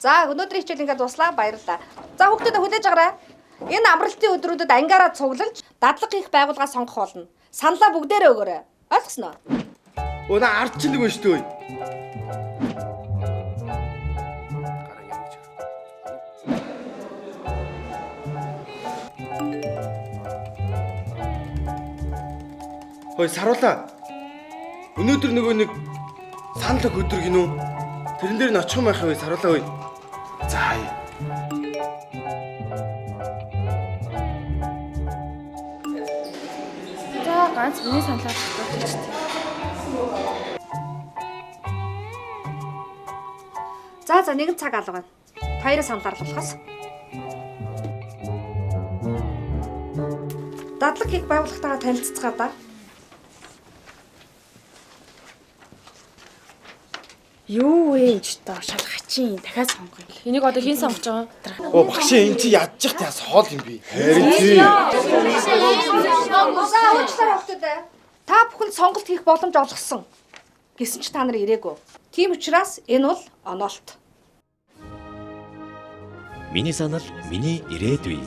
За өнөөдрийн хичээл ингээд дуслаа. Баярлалаа. За хүүхдүүд хүлээж агараа. Энэ амралтын өдрүүдэд ангиараа цуглаж, дадлаг хийх байгууллага сонгох болно. Саналаа бүгдээрээ өгөөрэй. Ойлгосноо? Өнөө ард чинь нэг шүү дээ. Хөөе саруулаа. Өнөөдөр нөгөө нэг санал өдөр гинүү. Тэрэн дээр нь очих юм байх вэ саруулаа ơi. За хаяа. За ганц миний саналаар болчих чинь. За нэгэн цаг алга байна. Хоёрын саналаар болохоос. Дадлаг хийх байгууллагатайгаа танилццгаа да. Юу вэ ч доо шалгачин дахиад сонгоё. Энийг одоо хийн сонгож байгаа? Оо багш энэ чи ядчих та хоол юм би. Харин чи. За уучлаарай хүүхдүүд. Та бүхэнд сонголт хийх боломж олгосон. Гэсэн ч та нар ирээгүй. Тийм учраас энэ бол онолт. Миний санал миний ирээдүй.